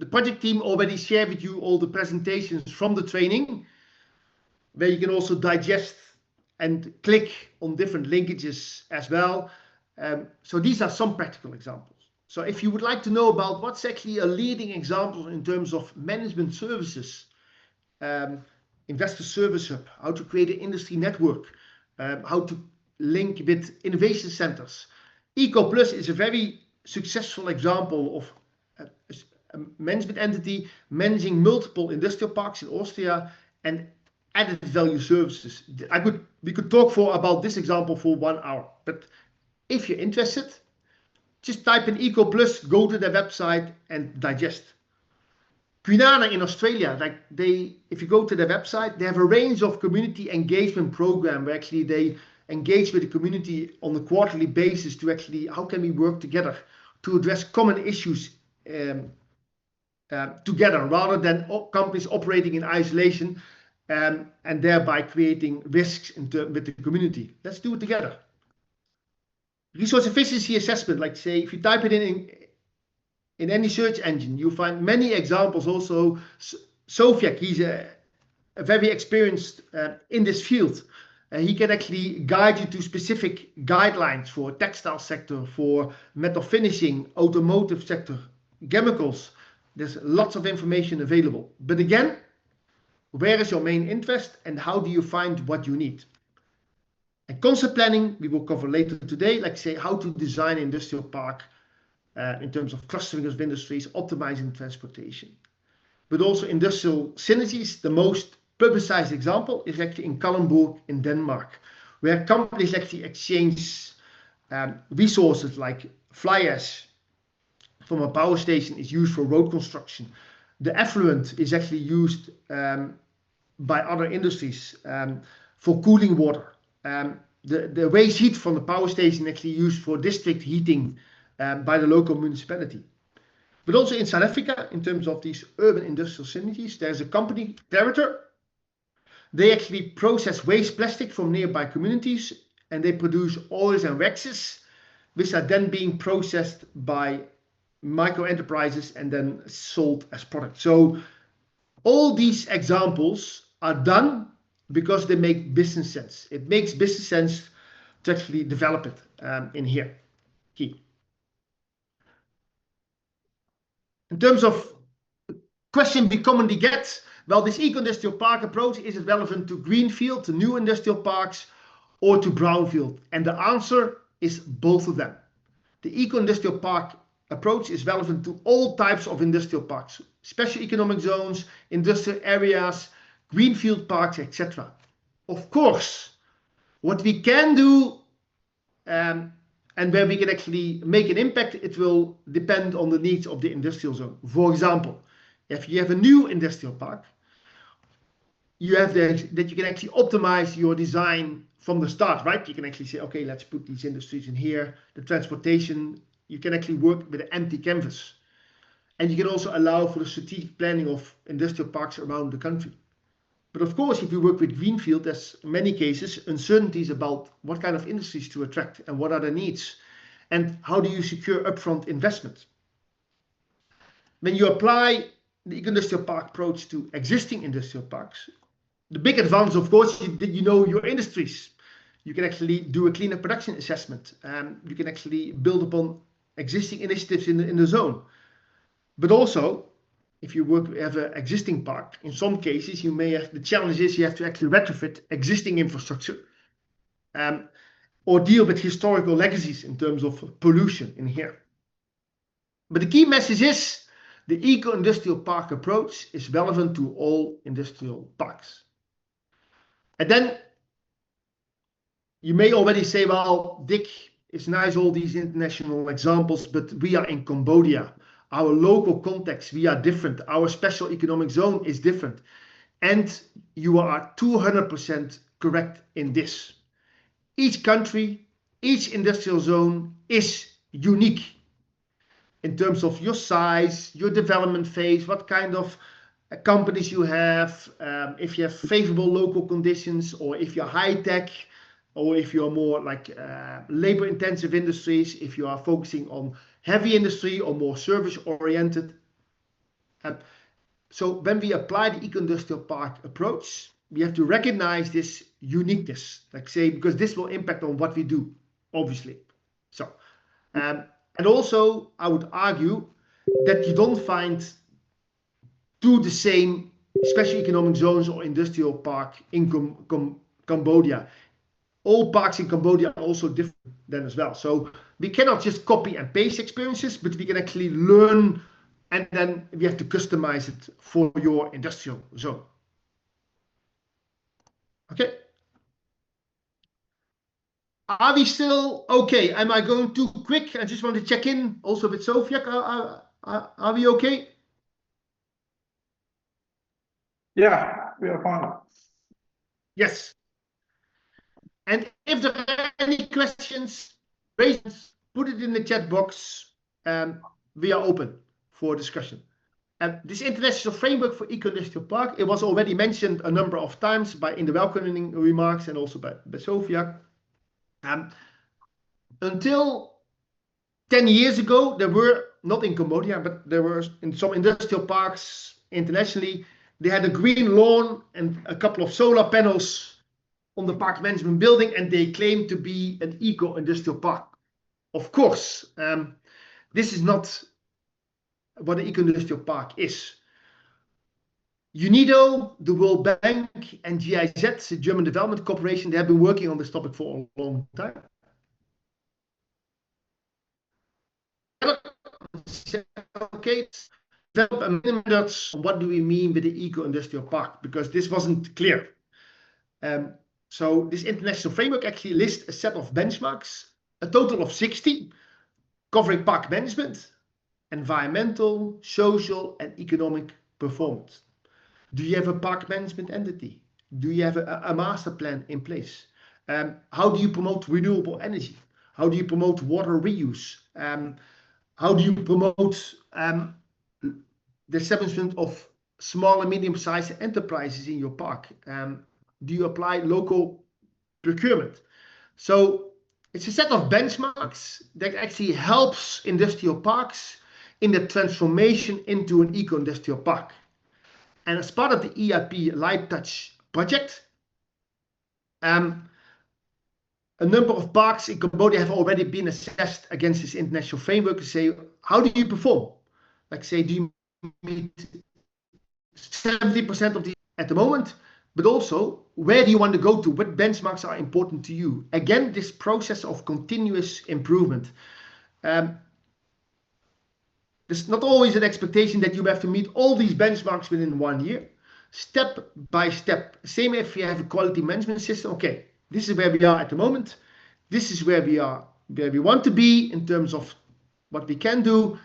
project team already shared with you all the presentations from the training, where you can also digest and click on different linkages as well. So these are some practical examples. So if you would like to know about what's actually a leading example in terms of management services, investor service hub, how to create an industry network, how to link with innovation centers. Eco Plus is a very successful example of a management entity managing multiple industrial parks in Austria and added value services. We could talk about this example for 1 hour, but if you're interested, just type in Eco Plus, go to their website and digest. Kwinana in Australia, if you go to their website, they have a range of community engagement program where actually they engage with the community on a quarterly basis to actually, how can we work together to address common issues together rather than companies operating in isolation and thereby creating risks with the community. Let's do it together. Resource efficiency assessment, like say, if you type it in any search engine, you find many examples. Also, Sofiak, he's a very experienced in this field. He can actually guide you to specific guidelines for textile sector, for metal finishing, automotive sector, chemicals. There's lots of information available. But again, where is your main interest and how do you find what you need? And concept planning, we will cover later today, like say how to design an industrial park in terms of clustering of industries, optimizing transportation. But also industrial synergies, the most publicized example is actually in Kalundborg in Denmark, where companies actually exchange resources like fly ash from a power station is used for road construction. The effluent is actually used by other industries for cooling water. The waste heat from the power station actually used for district heating by the local municipality. But also in South Africa, in terms of these urban industrial synergies, there's a company, Territor. They actually process waste plastic from nearby communities and they produce oils and waxes, which are then being processed by micro enterprises and then sold as products. So all these examples are done because they make business sense. It makes business sense to actually develop it in here. Key. In terms of question we commonly get, well, this eco-industrial park approach, is it relevant to greenfield, to new industrial parks, or to brownfield? And the answer is both of them. The eco-industrial park approach is relevant to all types of industrial parks, special economic zones, industrial areas, greenfield parks, etc. Of course, what we can do and where we can actually make an impact, it will depend on the needs of the industrial zone. For example, if you have a new industrial park, you have that you can actually optimize your design from the start, right? You can actually say, okay, let's put these industries in here. The transportation, you can actually work with an empty canvas. And you can also allow for the strategic planning of industrial parks around the country. But of course, if you work with greenfield, there's in many cases uncertainties about what kind of industries to attract and what are the needs and how do you secure upfront investment. When you apply the eco-industrial park approach to existing industrial parks, the big advantage, of course, you know your industries. You can actually do a cleaner production assessment. You can actually build upon existing initiatives in the zone. But also, if you have an existing park, in some cases, you may have the challenge is you have to actually retrofit existing infrastructure or deal with historical legacies in terms of pollution in here. But the key message is the eco-industrial park approach is relevant to all industrial parks. And then you may already say, well, Dick, it's nice all these international examples, but we are in Cambodia. Our local context, we are different. Our special economic zone is different. And you are 200% correct in this. Each country, each industrial zone is unique in terms of your size, your development phase, what kind of companies you have, if you have favorable local conditions, or if you're high tech, or if you're more like labor intensive industries, if you are focusing on heavy industry or more service oriented. So when we apply the eco-industrial park approach, we have to recognize this uniqueness, like say, because this will impact on what we do, obviously. So, and also I would argue that you don't find two the same special economic zones or industrial park in Cambodia. All parks in Cambodia are also different then as well. So we cannot just copy and paste experiences, but we can actually learn and then we have to customize it for your industrial zone. Okay. Are we still okay? Am I going too quick? I just want to check in also with Sofiak. Are we okay? Yeah, we are fine. Yes. And if there are any questions, raise, put it in the chat box. We are open for discussion. This international framework for eco-industrial park, it was already mentioned a number of times in the welcoming remarks and also by Sofia. Until 10 years ago, there were, not in Cambodia, but there were in some industrial parks internationally, they had a green lawn and a couple of solar panels on the park management building, and they claimed to be an eco-industrial park. Of course, this is not what an eco-industrial park is. UNIDO, the World Bank, and GIZ, the German Development Corporation, they have been working on this topic for a long time. Okay, develop a minimum standards on what do we mean with the eco-industrial park, because this wasn't clear. So this international framework actually lists a set of benchmarks, a total of 60, covering park management, environmental, social, and economic performance. Do you have a park management entity? Do you have a master plan in place? How do you promote renewable energy? How do you promote water reuse? How do you promote the establishment of small and medium-sized enterprises in your park? Do you apply local procurement? So it's a set of benchmarks that actually helps industrial parks in the transformation into an eco-industrial park. And as part of the EIP Light Touch project, a number of parks in Cambodia have already been assessed against this international framework to say, how do you perform? Like say, do you meet 70% of the at the moment? But also, where do you want to go to? What benchmarks are important to you? Again, this process of continuous improvement. There's not always an expectation that you have to meet all these benchmarks within 1 year. Step by step. Same if you have a quality management system. Okay, this is where we are at the moment. This is where we are, where we want to be in terms of what we can do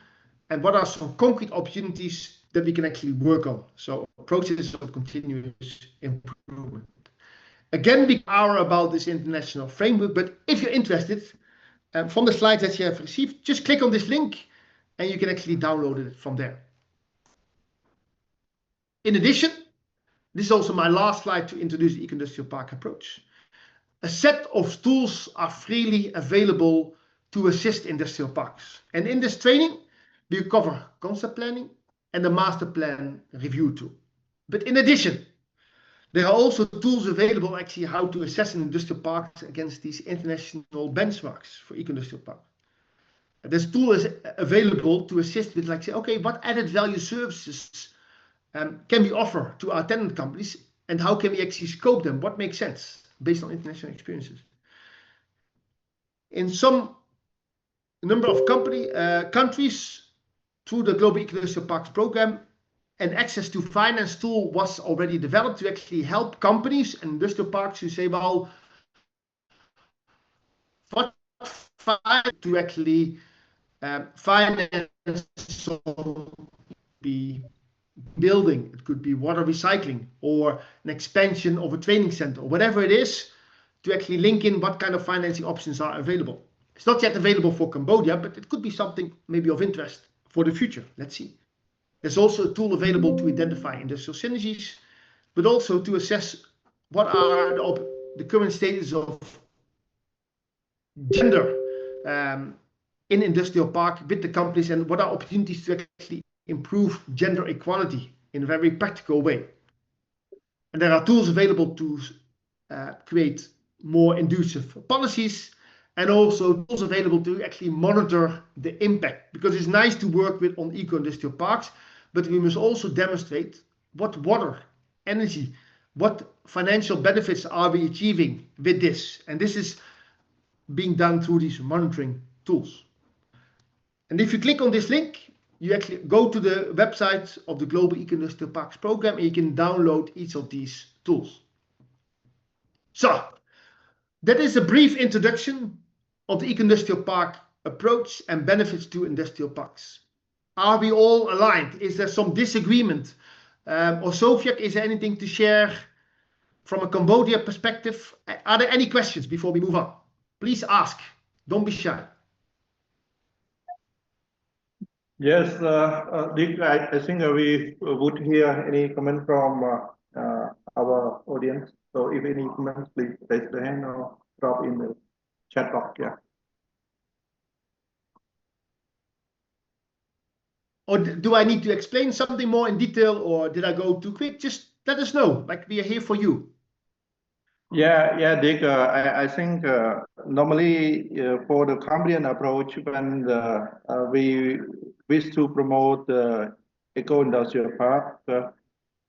and what are some concrete opportunities that we can actually work on. So a process of continuous improvement. Again, we are about this international framework, but if you're interested, from the slides that you have received, just click on this link and you can actually download it from there. In addition, this is also my last slide to introduce the eco-industrial park approach. A set of tools are freely available to assist industrial parks. And in this training, we cover concept planning and the master plan review tool. But in addition, there are also tools available actually how to assess an industrial park against these international benchmarks for eco-industrial parks. This tool is available to assist with, like, say, okay, what added value services can we offer to our tenant companies, and how can we actually scope them? What makes sense based on international experiences? In some number of countries, through the Global Eco-Industrial Parks program, an access to finance tool was already developed to actually help companies and industrial parks to say, well, what to actually finance be building, it could be water recycling or an expansion of a training center or whatever it is, to actually link in what kind of financing options are available. It's not yet available for Cambodia, but it could be something maybe of interest for the future. Let's see. There's also a tool available to identify industrial synergies, but also to assess what are the current status of gender in industrial park with the companies, and what are opportunities to actually improve gender equality in a very practical way. And there are tools available to create more inducive policies, and also tools available to actually monitor the impact, because it's nice to work with on eco-industrial parks, but we must also demonstrate what water, energy, what financial benefits are we achieving with this. And this is being done through these monitoring tools. And if you click on this link, you actually go to the website of the Global Eco-Industrial Parks program, and you can download each of these tools. So that is a brief introduction of the eco-industrial park approach and benefits to industrial parks. Are we all aligned? Is there some disagreement? Or Sofia, is there anything to share from a Cambodia perspective? Are there any questions before we move on? Please ask. Don't be shy. Yes, Dick, I think we would hear any comment from our audience. So if any comments, please raise the hand or drop in the chat box. Yeah. Or do I need to explain something more in detail, or did I go too quick? Just let us know. Like, we are here for you. Yeah, Dick. I think normally for the Cambodian approach, when we wish to promote the eco-industrial park,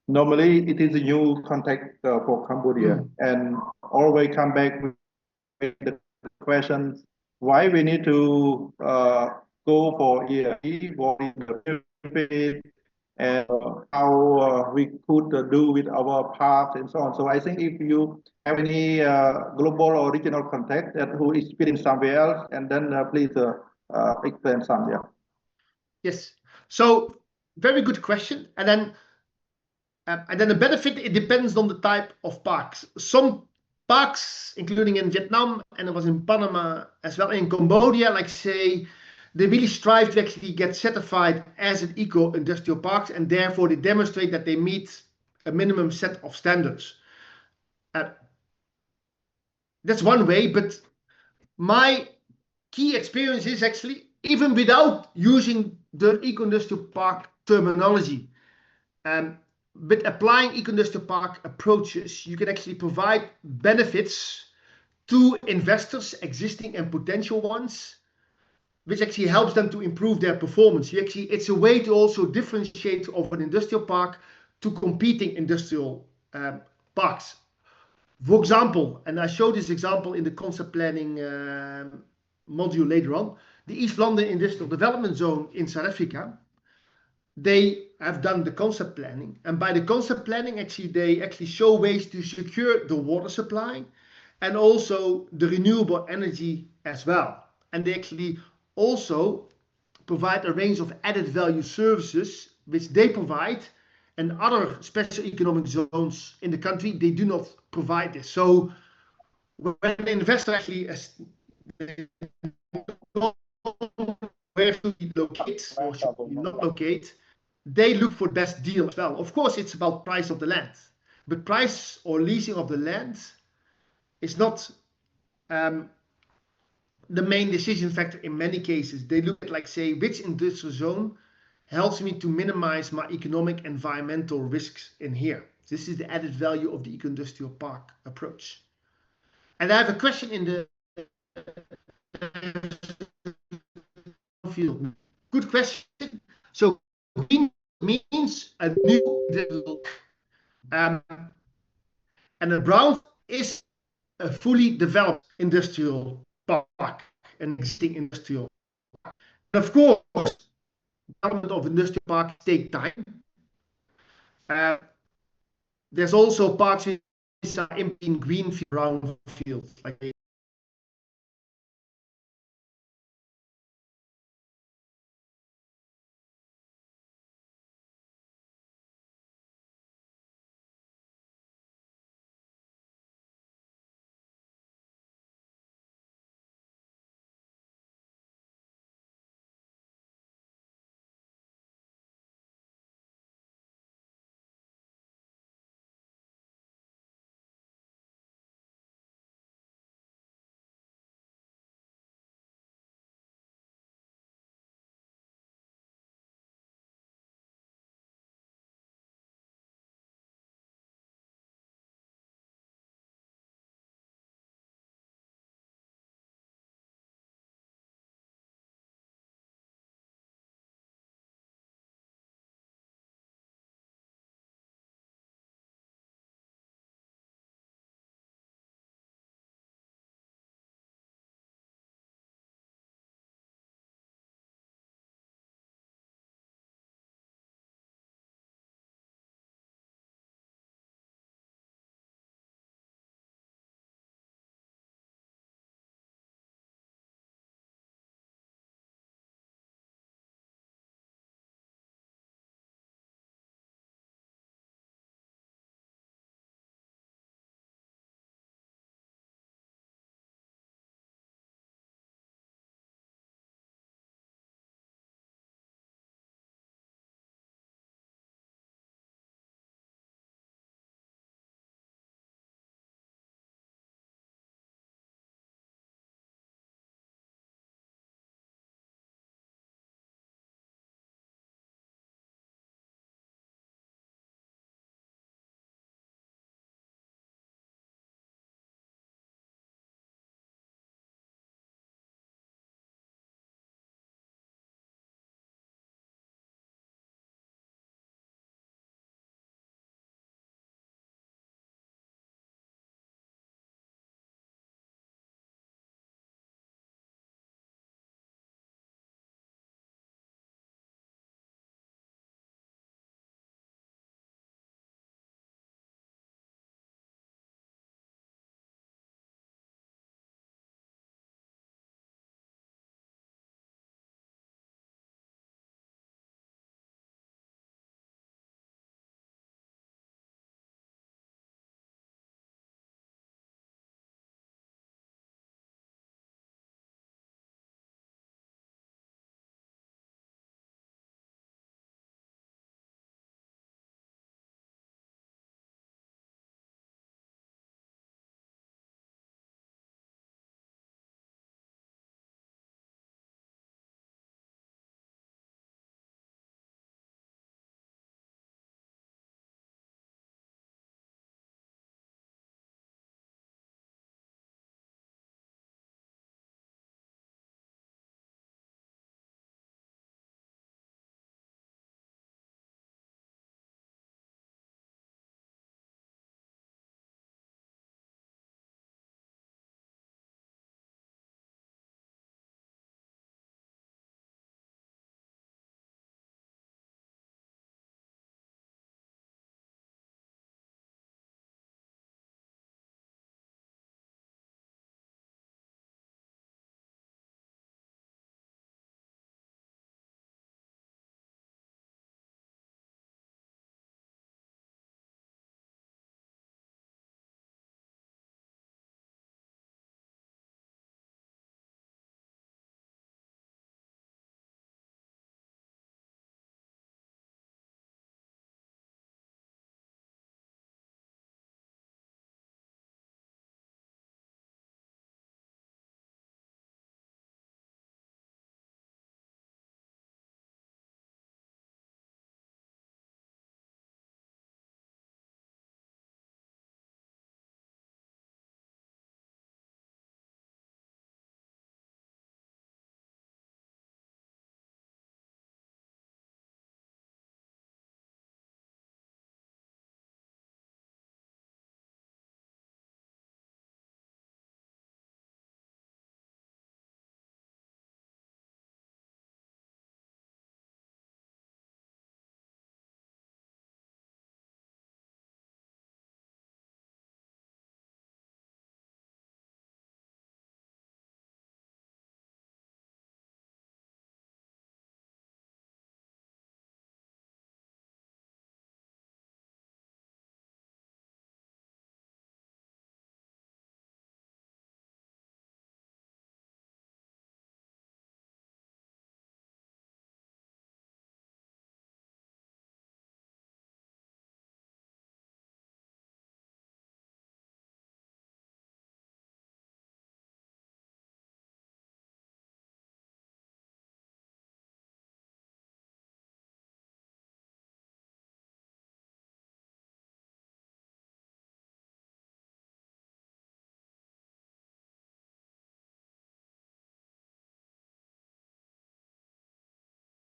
normally it is a new context for Cambodia, and always come back with the question why we need to go for EIP, what is the benefit, and how we could do with our parks and so on. So I think if you have any global or regional context that who is experienced somewhere else, and then please explain some. Yeah. Yes. So very good question. And then the benefit, it depends on the type of parks. Some parks, including in Vietnam, and it was in Panama as well, in Cambodia, like say, they really strive to actually get certified as an eco-industrial parks, and therefore they demonstrate that they meet a minimum set of standards. That's one way, but my key experience is actually, even without using the eco-industrial park terminology, with applying eco-industrial park approaches, you can actually provide benefits to investors, existing and potential ones, which actually helps them to improve their performance. It's a way to also differentiate of an industrial park to competing industrial parks. For example, and I show this example in the concept planning module later on, the East London Industrial Development Zone in South Africa, they have done the concept planning, and by the concept planning, they actually show ways to secure the water supply and also the renewable energy as well. And they actually also provide a range of added value services which they provide, and other special economic zones in the country, they do not provide this. So when an investor actually where should he locate or should he not locate, they look for the best deal as well. Of course, it's about price of the land, but price or leasing of the land is not the main decision factor in many cases. They look at, like, say, which industrial zone helps me to minimize my economic environmental risks in here. This is the added value of the eco-industrial park approach. And I have a question in the field. Good question. So green means a new digital, and a brown is a fully developed industrial park, an existing industrial park. And of course, development of industrial parks take time. There's also parts which are in green brown fields, like